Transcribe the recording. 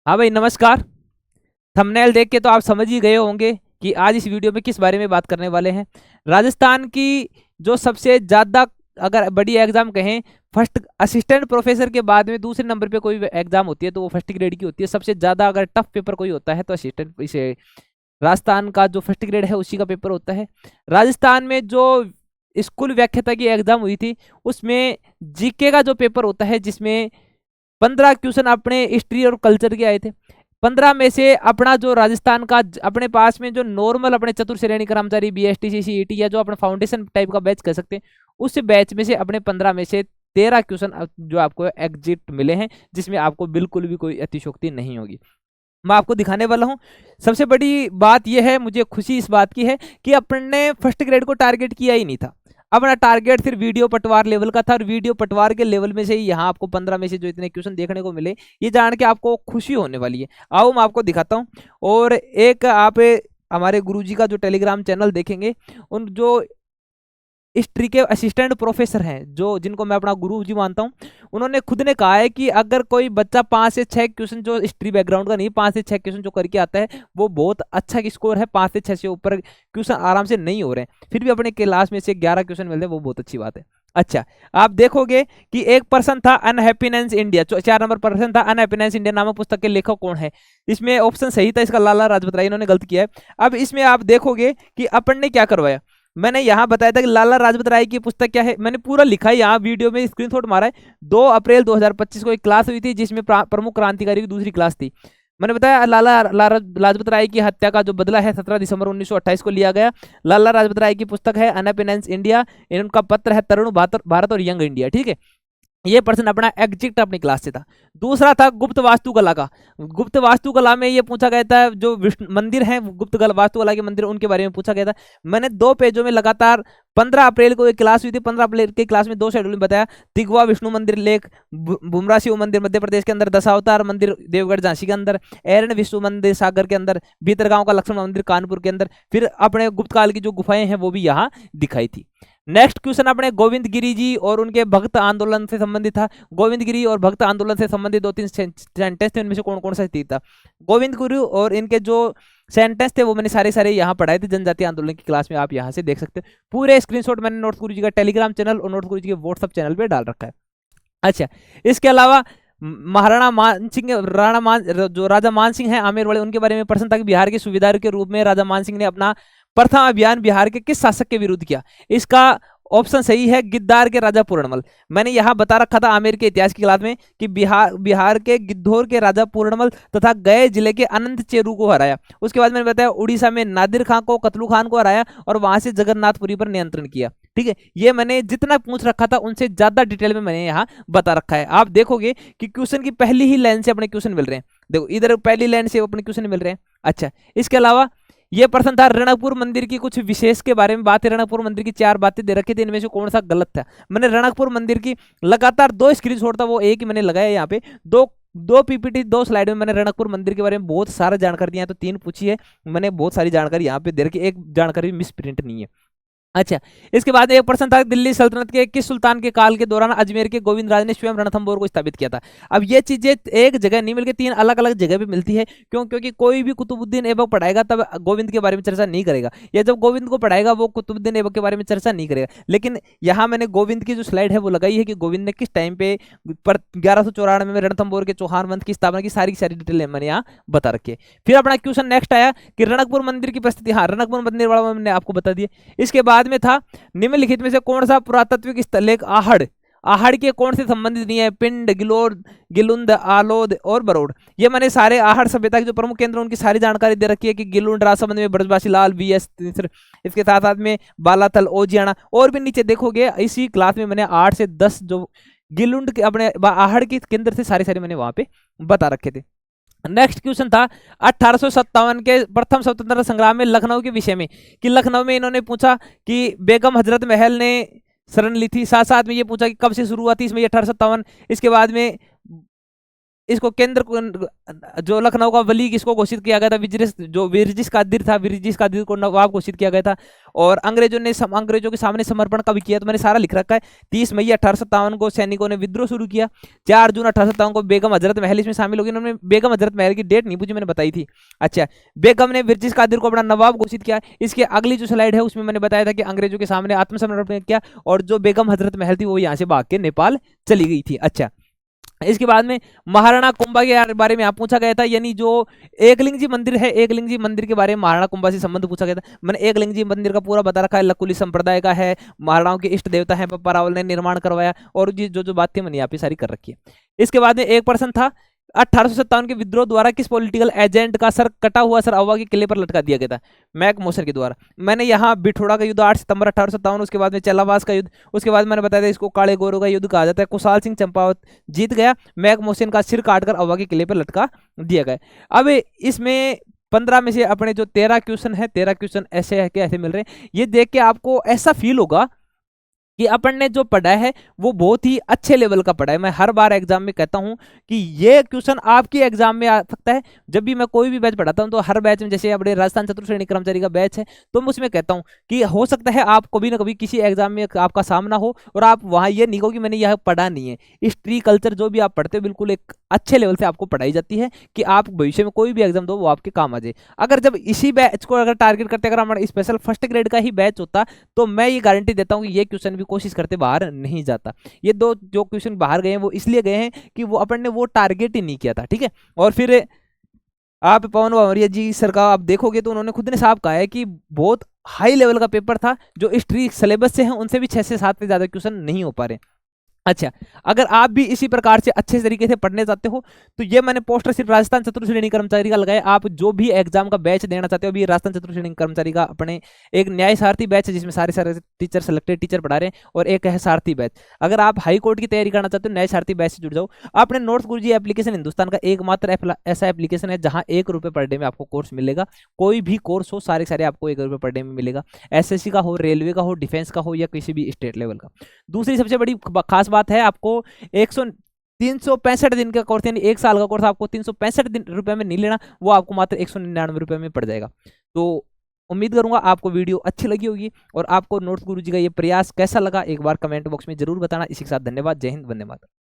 हाँ भाई नमस्कार। थंबनेल देख के तो आप समझ ही गए होंगे कि आज इस वीडियो में किस बारे में बात करने वाले हैं। राजस्थान की जो सबसे ज्यादा, अगर बड़ी एग्जाम कहें, फर्स्ट असिस्टेंट प्रोफेसर के बाद में दूसरे नंबर पे कोई एग्जाम होती है तो वो फर्स्ट ग्रेड की होती है। सबसे ज्यादा अगर टफ पेपर कोई होता है तो असिस्टेंट, इसे राजस्थान का जो फर्स्ट ग्रेड है उसी का पेपर होता है। राजस्थान में जो स्कूल व्याख्याता की एग्जाम हुई थी उसमें जीके का जो पेपर होता है, जिसमें 15 क्वेश्चन अपने हिस्ट्री और कल्चर के आए थे। 15 में से अपना जो राजस्थान का अपने पास में जो नॉर्मल अपने चतुर श्रेणी कर्मचारी बीएसटी सीईटी या जो अपना फाउंडेशन टाइप का बैच कह सकते हैं, उस बैच में से अपने 15 में से 13 क्वेश्चन जो आपको एग्जिट मिले हैं, जिसमें आपको बिल्कुल भी कोई अतिशोक्ति नहीं होगी। मैं आपको दिखाने वाला हूं। सबसे बड़ी बात यह है, मुझे खुशी इस बात की है कि अपन ने फर्स्ट ग्रेड को टारगेट किया ही नहीं था। अपना टारगेट सिर्फ वीडियो पटवार लेवल का था, और वीडियो पटवार के लेवल में से ही यहाँ आपको 15 में से जो इतने क्वेश्चन देखने को मिले, ये जान के आपको खुशी होने वाली है। आओ मैं आपको दिखाता हूँ। और एक आप हमारे गुरुजी का जो टेलीग्राम चैनल देखेंगे, उन जो हिस्ट्री के असिस्टेंट प्रोफेसर हैं, जो जिनको मैं अपना गुरु जी मानता हूं, उन्होंने खुद ने कहा है कि अगर कोई बच्चा 5 से 6 क्वेश्चन जो हिस्ट्री बैकग्राउंड का नहीं, 5 से 6 क्वेश्चन जो करके आता है, वो बहुत अच्छा स्कोर है। 5 से 6 से ऊपर क्वेश्चन आराम से नहीं हो रहे हैं, फिर भी अपने क्लास में से 11 क्वेश्चन मिल रहे हैं, वो बहुत अच्छी बात है। अच्छा, आप देखोगे कि एक पर्सन था अनहैप्पीनेस इंडिया, 4 नंबर पर्सन था अनहैप्पीनेस इंडिया नामक पुस्तक के लेखक कौन है? इसमें ऑप्शन सही था इसका, लाला लाजपत राय। इन्होंने गलत किया है। अब इसमें आप देखोगे कि अपन ने क्या करवाया। मैंने यहाँ बताया था कि लाला लाजपत राय की पुस्तक क्या है, मैंने पूरा लिखा है यहाँ वीडियो में, स्क्रीनशॉट मारा है। 2 अप्रैल 2025 को एक क्लास हुई थी जिसमें प्रमुख क्रांतिकारी की दूसरी क्लास थी। मैंने बताया लाला लाजपत राय की हत्या का जो बदला है 17 दिसंबर 1928 को लिया गया। लाला लाजपत राय की पुस्तक है अनहैप्पीनेस इंडिया, इनका पत्र है तरुण भारत और यंग इंडिया। ठीक है, ये पर्सन अपना एग्जिट अपनी क्लास से था। दूसरा था गुप्त वास्तुकला का। गुप्त वास्तुकला में ये पूछा गया था, जो विष्णु मंदिर है गुप्त वास्तुकला के मंदिर, उनके बारे में पूछा गया था। मैंने 2 पेजों में लगातार 15 अप्रैल को एक क्लास हुई थी, 15 अप्रैल की क्लास में 2 शेड्यूल में बताया। तिगवा विष्णु मंदिर लेख, बुमरा शिव मंदिर मध्य प्रदेश के अंदर, दशावतार मंदिर देवगढ़ झांसी के अंदर, एरन विष्णु मंदिर सागर के अंदर, भीतरगांव का लक्ष्मण मंदिर कानपुर के अंदर, फिर अपने गुप्त काल की जो गुफाएं हैं वो भी यहाँ दिखाई थी। नेक्स्ट क्वेश्चन अपने गोविंद गिरी जी और उनके भक्त आंदोलन से संबंधित था। गोविंद गिरी और भक्त आंदोलन से संबंधित 2-3 सेंटेंस थे, उनमें से कौन कौन सा ठीक था? गोविंद गुरु और इनके जो सेंटेंस थे वो मैंने सारे सारे यहाँ पढ़ाए थे जनजातीय आंदोलन की क्लास में, आप यहाँ से देख सकते हो। पूरे स्क्रीनशॉट मैंने नोट्स गुरु जी का टेलीग्राम चैनल और नोट्स गुरु जी के व्हाट्सअप चैनल पे डाल रखा है। अच्छा, इसके अलावा महाराणा मान सिंह, जो राजा मान सिंह है आमेर वाले, उनके बारे में प्रश्न था कि बिहार के सूबेदार के रूप में राजा मान सिंह ने अपना प्रथम अभियान बिहार के किस शासक के विरुद्ध किया? इसका ऑप्शन सही है गिद्धार के राजा पूर्णमल। मैंने यहां बता रखा था आमेर के इतिहास की क्लास में कि बिहार के गिद्धौर के राजा पूर्णमल तथा गए जिले के अनंत चेरू को हराया। उसके बाद मैंने बताया उड़ीसा में नादिर खान को, कतलू खान को हराया और वहां से जगन्नाथपुरी पर नियंत्रण किया। ठीक है, ये मैंने जितना पूछ रखा था उनसे ज्यादा डिटेल में मैंने यहाँ बता रखा है। आप देखोगे कि क्वेश्चन की पहली ही लाइन से अपने क्वेश्चन मिल रहे हैं। देखो इधर पहली लाइन से अपने क्वेश्चन मिल रहे हैं। अच्छा, इसके अलावा ये प्रश्न था रणकपुर मंदिर की कुछ विशेष के बारे में बात है। रणकपुर मंदिर की 4 बातें दे रखी थी, इनमें से कौन सा गलत था? मैंने रणकपुर मंदिर की लगातार 2 स्क्रीनशॉट था, वो एक ही मैंने लगाया यहाँ पे। दो दो पीपीटी 2 स्लाइड में मैंने रणकपुर मंदिर के बारे में बहुत सारा जानकारी दिया है, तो 3 पूछी है मैंने, बहुत सारी जानकारी यहाँ पे दे रखी, एक जानकारी मिस प्रिंट नहीं है। अच्छा, इसके बाद एक प्रश्न था दिल्ली सल्तनत के किस सुल्तान के काल के दौरान अजमेर के गोविंद राज ने स्वयं रणथंभौर को स्थापित किया था? अब ये चीजें एक जगह नहीं मिलकर 3 अलग अलग जगह पे मिलती है। क्यों? क्योंकि कोई भी कुतुबुद्दीन ऐबक पढ़ाएगा तब गोविंद के बारे में चर्चा नहीं करेगा, या जब गोविंद को पढ़ाएगा वो कुतुबुद्दीन ऐबक के बारे में चर्चा नहीं करेगा। लेकिन यहाँ मैंने गोविंद की जो स्लाइड है वो लगाई है कि गोविंद ने किस टाइम पे 1194 में रणथंभौर के चौहान वंश की स्थापना की, सारी सारी डिटेल मैंने यहाँ बता रखी है। फिर अपना क्वेश्चन नेक्स्ट आया कि रणकपुर मंदिर की प्रस्थिति, हाँ रणकपुर मंदिर वाला मैंने आपको बता दिया। इसके बाद में था निम्नलिखित में से कौन सा पुरातत्विक स्थल लेख आहड़, आहड़ के कौन से संबंधित नहीं है? पिंड, गिलोर, गिलुंद, आलोद और बरोड। ये मैंने सारे आहड़ सभ्यता के जो प्रमुख केंद्र उनकी सारी जानकारी दे रखी है कि गिलुंड राजसमंद में ब्रजवासी लाल BS, इसके साथ साथ में बालाथल, ओजियाना, और भी नीचे देखोगे इसी क्लास में मैंने 8 से 10 जो गिलुंड के अपने आहड़ के केंद्र थे सारे सारे मैंने वहां पे बता रखे थे। नेक्स्ट क्वेश्चन था 1857 के प्रथम स्वतंत्रता संग्राम में लखनऊ के विषय में, कि लखनऊ में इन्होंने पूछा कि बेगम हजरत महल ने शरण ली थी। साथ साथ में ये पूछा कि कब से शुरू हुआ थी इसमें 1857। इसके बाद में इसको केंद्र जो लखनऊ का वली किसको घोषित किया गया था, जो विरजिस कादिर था, विरजिस कादिर को नवाब घोषित किया गया था। और अंग्रेजों के सामने समर्पण कब किया, तो मैंने सारा लिख रखा है। 30 मई 1857 को सैनिकों ने विद्रोह शुरू किया। 4 जून 1857 को बेगम हजरत महल इसमें शामिल होगी। उन्होंने बेगम हजरत महल की डेट नहीं पूछी, मैंने बताई थी। अच्छा, बेगम ने विरजिस कादिर को अपना नवाब घोषित किया। इसके अगली जो स्लाइड है उसमें मैंने बताया था कि अंग्रेजों के सामने आत्मसमर्पण किया और जो बेगम हजरत महल थी वो यहाँ से भाग के नेपाल चली गई थी। अच्छा, इसके बाद में महाराणा कुंभा के बारे में आप पूछा गया था, यानी जो एकलिंग जी मंदिर है, एकलिंग जी मंदिर के बारे में महाराणा कुंभा से संबंध पूछा गया था। मैंने एकलिंग जी मंदिर का पूरा बता रखा है, लकुली संप्रदाय का है, महाराणाओं के इष्ट देवता है, पप्पा रावल ने निर्माण करवाया, और जो बात थी मैंने यहाँ पे सारी कर रखी है। इसके बाद में एक पर्सन था, 1857 के विद्रोह द्वारा किस पॉलिटिकल एजेंट का सर कटा हुआ सर अव्वा के किले पर लटका दिया गया था, मैक मोसर के द्वारा। मैंने यहाँ बिठोड़ा का युद्ध 8 सितंबर 1857, उसके बाद में चलावास का युद्ध, उसके बाद मैंने बताया था इसको काले गोरों का युद्ध कहा जाता है। कुशाल सिंह चंपावत जीत गया, मैक मोहसिन का सिर काटकर अव्वा के किले पर लटका दिया गया। अब इसमें 15 में से अपने जो 13 क्वेश्चन है, 13 क्वेश्चन ऐसे है कि ऐसे मिल रहे हैं। ये देख के आपको ऐसा फील होगा कि अपन ने जो पढ़ा है वो बहुत ही अच्छे लेवल का पढ़ा है। मैं हर बार एग्जाम में कहता हूं कि ये क्वेश्चन आपकी एग्जाम में आ सकता है। जब भी मैं कोई भी बैच पढ़ाता हूं तो हर बैच में, जैसे अपने राजस्थान चतुर्थ श्रेणी कर्मचारी का बैच है, तो मैं उसमें कहता हूं कि हो सकता है आप कभी ना कभी किसी एग्जाम में आपका सामना हो और आप वहां ये नहीं कहो कि मैंने यह पढ़ा नहीं है। हिस्ट्री कल्चर जो भी आप पढ़ते हो बिल्कुल एक अच्छे लेवल से आपको पढ़ाई जाती है कि आप भविष्य में कोई भी एग्जाम दो वो आपके काम आ जाए। अगर जब इसी बैच को अगर टारगेट करते अगर हमारा स्पेशल फर्स्ट ग्रेड का ही बैच होता तो मैं ये गारंटी देता हूं कि ये क्वेश्चन भी कोशिश करते बाहर नहीं जाता। ये दो जो क्वेश्चन बाहर गए हैं वो इसलिए गए हैं कि वो अपन ने वो टारगेट ही नहीं किया था, ठीक है। और फिर आप पवन बावरिया जी सर का आप देखोगे तो उन्होंने खुद ने साफ कहा है कि बहुत हाई लेवल का पेपर था, जो हिस्ट्री सिलेबस से है उनसे भी 6 से 7 से ज्यादा क्वेश्चन नहीं हो पा रहे। अच्छा, अगर आप भी इसी प्रकार से अच्छे तरीके से पढ़ने चाहते हो तो ये मैंने पोस्टर सिर्फ राजस्थान चतुर्थ श्रेणी कर्मचारी का लगाया। आप जो भी एग्जाम का बैच देना चाहते हो, अभी राजस्थान चतुर्थ श्रेणी कर्मचारी का अपने एक न्याय सारथी बैच है जिसमें सारे टीचर सिलेक्टेड टीचर पढ़ा रहे हैं, और एक है सारथी बैच। अगर आप हाई कोर्ट की तैयारी करना चाहते हो न्याय सारथी बैच से जुड़ जाओ। आपने नॉर्थ गुरुजी एप्लीकेशन हिंदुस्तान का एकमात्र ऐसा एप्लीकेशन है जहां ₹1 पर डे में आपको कोर्स मिलेगा। कोई भी कोर्स हो सारे आपको ₹1 पर डे में मिलेगा। SSC का हो, रेलवे का हो, डिफेंस का हो, या किसी भी स्टेट लेवल का। दूसरी सबसे बड़ी खास बात है, आपको 365 दिन का कोर्स, यानी 1 साल का कोर्स आपको 365 रुपए में नहीं लेना, वो आपको मात्र 199 रुपए में पड़ जाएगा। तो उम्मीद करूंगा आपको वीडियो अच्छी लगी होगी, और आपको नोट्स गुरुजी का ये प्रयास कैसा लगा एक बार कमेंट बॉक्स में जरूर बताना। इसी के साथ धन्यवाद। जय हिंद, वंदे मातरम।